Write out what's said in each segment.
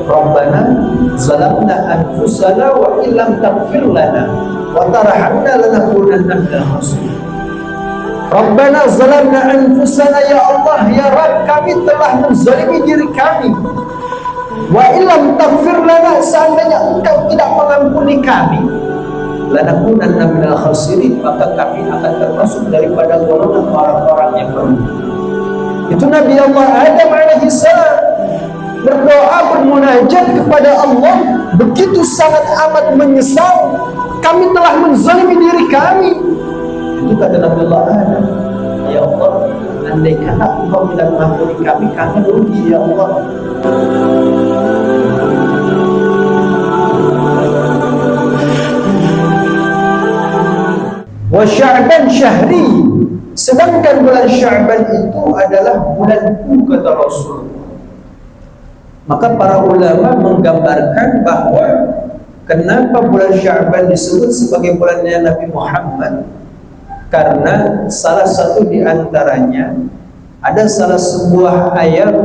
Rabbana zalamna anfusana wa illam taghfir lana wa tarhamna lanakunanna minal khasirin. Rabbana zalamna anfusana, ya Allah, ya Rabb, kami telah menzalimi diri kami. Wa illam taghfir lana, seandainya Engkau tidak mengampuni kami, lanakunanna minal khasirin, maka kami akan termasuk daripada golongan orang-orang yang merugi. Itu Nabi Allah Adam alaihi salam berdoa, bermunajat kepada Allah, begitu sangat amat menyesal, kami telah menzalimi diri kami. Itu kata Nabi Allah Adam, ya Allah, andai kata Engkau tidak mengampuni kami, kami rugi ya Allah. Wa Sya'ban syahri, sedangkan bulan Sya'ban itu adalah bulanku, kata Rasul. Maka para ulama menggambarkan bahwa kenapa bulan Sya'ban disebut sebagai bulannya Nabi Muhammad, karena salah satu di antaranya ada salah sebuah ayat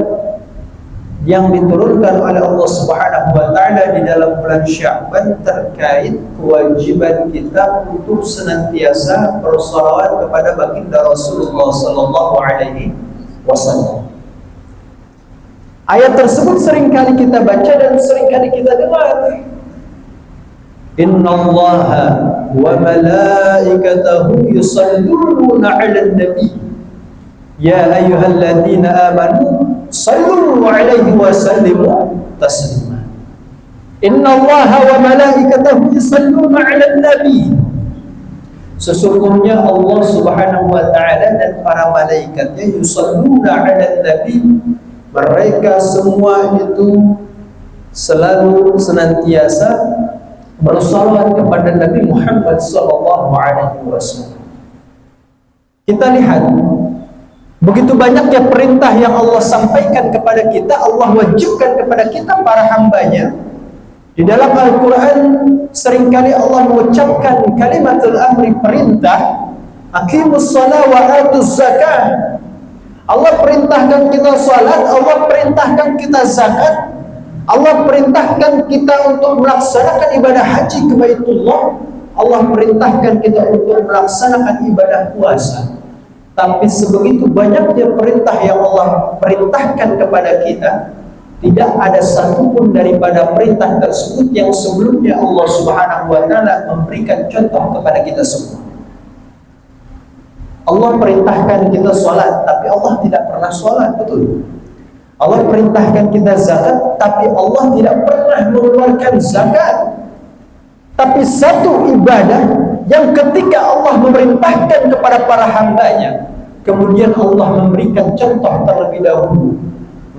yang diturunkan oleh Allah Subhanahu wa taala di dalam bulan Sya'ban terkait kewajiban kita untuk senantiasa bersalawat kepada baginda Rasulullah sallallahu alaihi wasallam. Ayat tersebut seringkali kita baca dan seringkali kita dengar. Innallaha wa malaikatahu yusalluna 'alan nabi ya ayyuhalladzina amanu sallu 'alaihi wa sallimu taslima. Innallaha wa malaikatahu yusalluna 'alan nabi, sesungguhnya Allah Subhanahu wa taala dan para malaikatnya yusalluna 'alan nabi, mereka semua itu selalu senantiasa bersalawat kepada Nabi Muhammad sallallahu alaihi wasallam. Kita lihat begitu banyaknya perintah yang Allah sampaikan kepada kita, Allah wajibkan kepada kita para hambanya. Di dalam Al-Quran seringkali Allah mengucapkan kalimatul amri, perintah, aqimus shalah wa atuz zakah. Allah perintahkan kita salat, Allah perintahkan kita zakat, Allah perintahkan kita untuk melaksanakan ibadah haji ke Baitullah, Allah perintahkan kita untuk melaksanakan ibadah puasa. Tapi sebegitu banyaknya perintah yang Allah perintahkan kepada kita, tidak ada satupun daripada perintah tersebut yang sebelumnya Allah Subhanahu wa taala memberikan contoh kepada kita semua. Allah perintahkan kita sholat, tapi Allah tidak pernah sholat, betul. Allah perintahkan kita zakat, tapi Allah tidak pernah mengeluarkan zakat. Tapi satu ibadah yang ketika Allah memerintahkan kepada para hambanya, kemudian Allah memberikan contoh terlebih dahulu.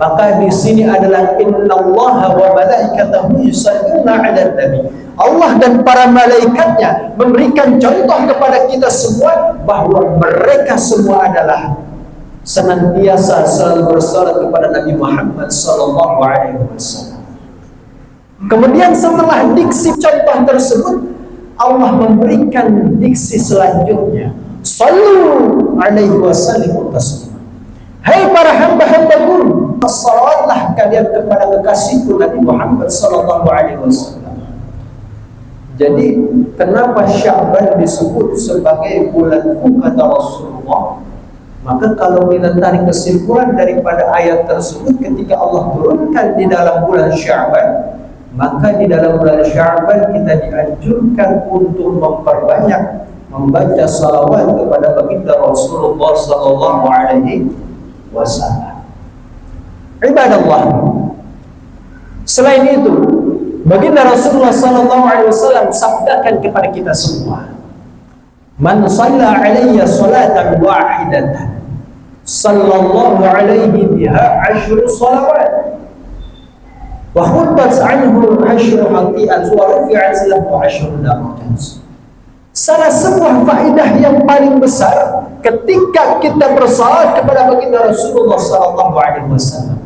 Maka di sini adalah innallaha wa malaikatahu yusalluna 'alan nabi. Allah dan para malaikatnya memberikan contoh kepada kita semua bahwa mereka semua adalah senantiasa selalu bersalat kepada Nabi Muhammad sallallahu alaihi wasallam. Kemudian setelah diksi contoh tersebut, Allah memberikan diksi selanjutnya, sallu alaihi wasallam taslima. Hai para hamba-hambaku, salawatlah kalian kepada kekasihku Nabi Muhammad sallallahu alaihi wasallam. Jadi kenapa Sya'ban disebut sebagai bulanku, kata Rasulullah? Maka kalau kita tarik kesimpulan daripada ayat tersebut, ketika Allah turunkan di dalam bulan Sya'ban, maka di dalam bulan Sya'ban kita dianjurkan untuk memperbanyak membaca salawat kepada baginda Rasulullah sallallahu alaihi wasallam. Ibadallah, selain itu baginda Rasulullah sallallahu alaihi wasallam sabdakan kepada kita semua, man shalla alayya salatan wahidatan sallallahu alaihi biha 10 salawat wa khutbat anhu 10 khati'at wa rufi'at lahu 10 darajat. Salah sebuah faedah yang paling besar ketika kita bersalat kepada baginda Rasulullah sallallahu alaihi wasallam,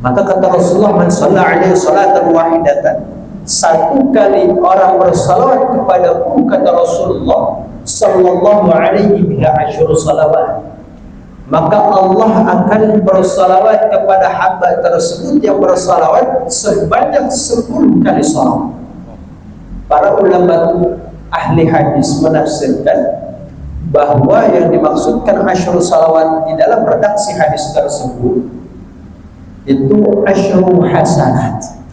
maka kata Rasulullah, man shalla alaihi salatan wahidatan, satu kali orang bersalawat kepadaku, kata Rasulullah sallallahu alaihi biha 10 salawat, maka Allah akan bersalawat kepada hamba tersebut yang bersalawat sebanyak 10 kali salawat. Para ulama ahli hadis menafsirkan bahwa yang dimaksudkan asyru salawat di dalam redaksi hadis tersebut itu asyru hasanat,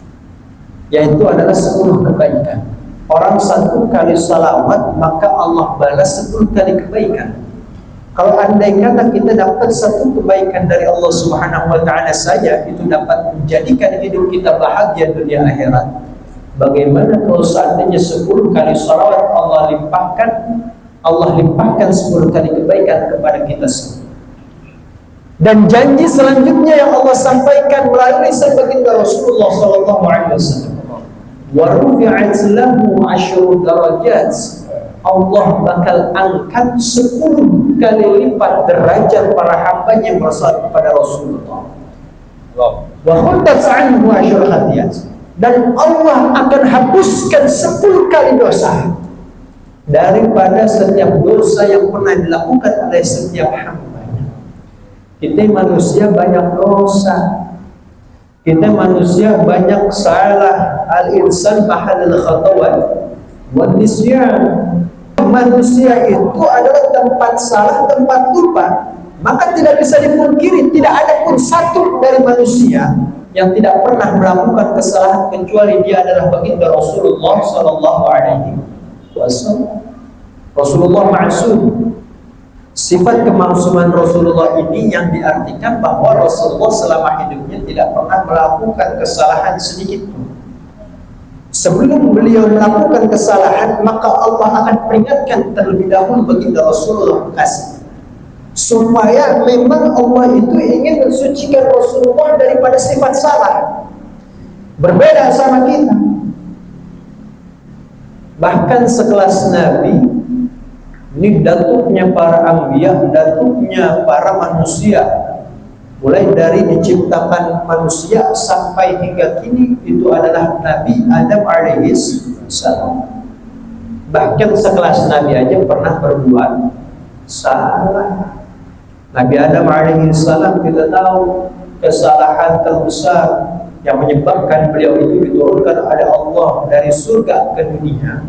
yaitu adalah 10 kebaikan. Orang 1 kali salawat maka Allah balas 10 kali kebaikan. Kalau andai kata kita dapat 1 kebaikan dari Allah Subhanahu wa taala saja, itu dapat menjadikan hidup kita bahagia dunia akhirat. Bagaimana kalau seandainya 10 kali salawat Allah limpahkan 10 kali kebaikan kepada kita semua. Dan janji selanjutnya yang Allah sampaikan melalui baginda Rasulullah sallallahu alaihi wasallam, wa rufi'at lahu 10 darajat. Allah bakal angkat 10 kali lipat derajat para hamba yang bersalat kepada Rasulullah. Wa khuddat anhu 10 khatiyat. Dan Allah akan hapuskan 10 kali dosa daripada setiap dosa yang pernah dilakukan oleh setiap hambanya. Kita manusia banyak dosa, kita manusia banyak salah. Al-insan mahallul khatawat wan nisyan. Manusia itu adalah tempat salah, tempat lupa. Maka tidak bisa dipungkiri, tidak ada pun satu dari manusia yang tidak pernah melakukan kesalahan kecuali dia adalah baginda Rasulullah sallallahu alaihi wasallam. Rasulullah ma'sum. Sifat kemaksuman Rasulullah ini yang diartikan bahwa Rasulullah selama hidupnya tidak pernah melakukan kesalahan sedikit pun. Sebelum beliau melakukan kesalahan, maka Allah akan peringatkan terlebih dahulu baginda Rasulullah kasih, supaya memang Allah itu ingin mensucikan Rasulullah daripada sifat salah. Berbeda sama kita. Bahkan sekelas Nabi, ini datuknya para anbiya, datuknya para manusia, mulai dari diciptakan manusia sampai hingga kini, itu adalah Nabi Adam alaihis salam. Bahkan sekelas Nabi aja pernah berbuat salah. Nabi Adam alaihis salam kita tahu kesalahan terbesar yang menyebabkan beliau itu diturunkan oleh Allah dari surga ke dunia,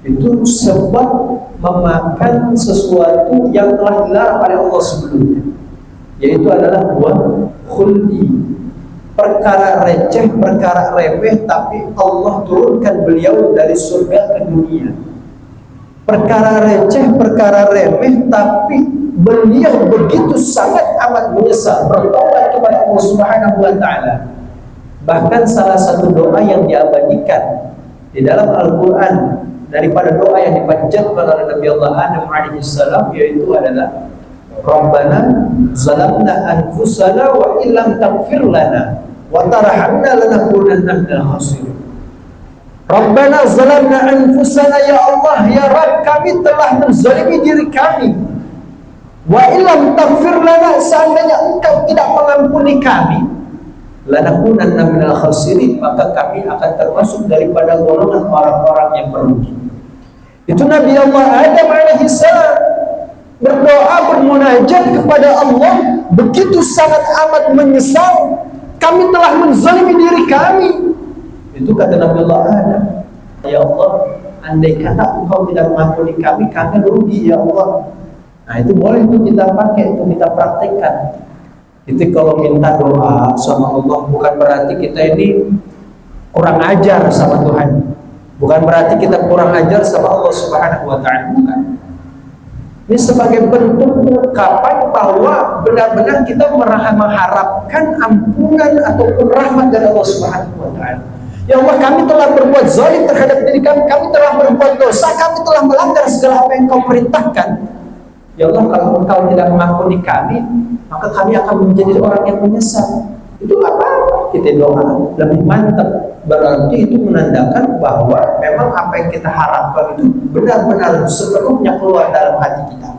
itu sebab memakan sesuatu yang telah dilarang oleh Allah sebelumnya, yaitu adalah buah khuldi. Perkara receh, perkara remeh, tapi Allah turunkan beliau dari surga ke dunia. Perkara receh, perkara remeh, tapi beliau begitu sangat amat menyesal, bertobat kepada Allah Subhanahu wa taala. Bahkan salah satu doa yang diabadikan di dalam Al-Qur'an daripada doa yang dipanjatkan oleh Nabi Allah Adam alaihi salam, yaitu adalah Rabbana zalamna anfusana wa illam taghfir lana wa tarhamna lanakunanna minal khasirin. Rabbana zalamna anfusana, ya Allah, ya Rabb, kami telah menzalimi diri kami. Wa illam taghfir lana, seandainya Engkau tidak mengampuni kami, lanakunanna minal khasirin, maka kami akan termasuk daripada golongan orang-orang yang merugi. Itu Nabi Allah Adam alaihi salam berdoa, bermunajat kepada Allah, begitu sangat amat menyesal, kami telah menzalimi diri kami. Itu kata Nabi Allah Adam, ya Allah, andai kata Engkau tidak mengampuni kami, kami rugi ya Allah. Nah itu boleh itu kita pakai, itu kita praktekkan. Itu kalau minta doa sama Allah, bukan berarti kita ini kurang ajar sama Tuhan, bukan berarti kita kurang ajar sama Allah Subhanahu wa taala, bukan. Ini sebagai bentuk ungkapan bahwa benar-benar kita mengharapkan ampunan ataupun rahmat dari Allah Subhanahu wa taala. Ya Allah, kami telah berbuat zalim terhadap diri kami, kami telah berbuat dosa, kami telah melanggar segala apa yang Kau perintahkan. Ya Allah, kalau Engkau tidak mengampuni kami, maka kami akan menjadi orang yang menyesal. Itu apa? Kita doa lebih mantap. Berarti itu menandakan bahwa memang apa yang kita harapkan itu benar-benar sepenuhnya keluar dalam hati kita.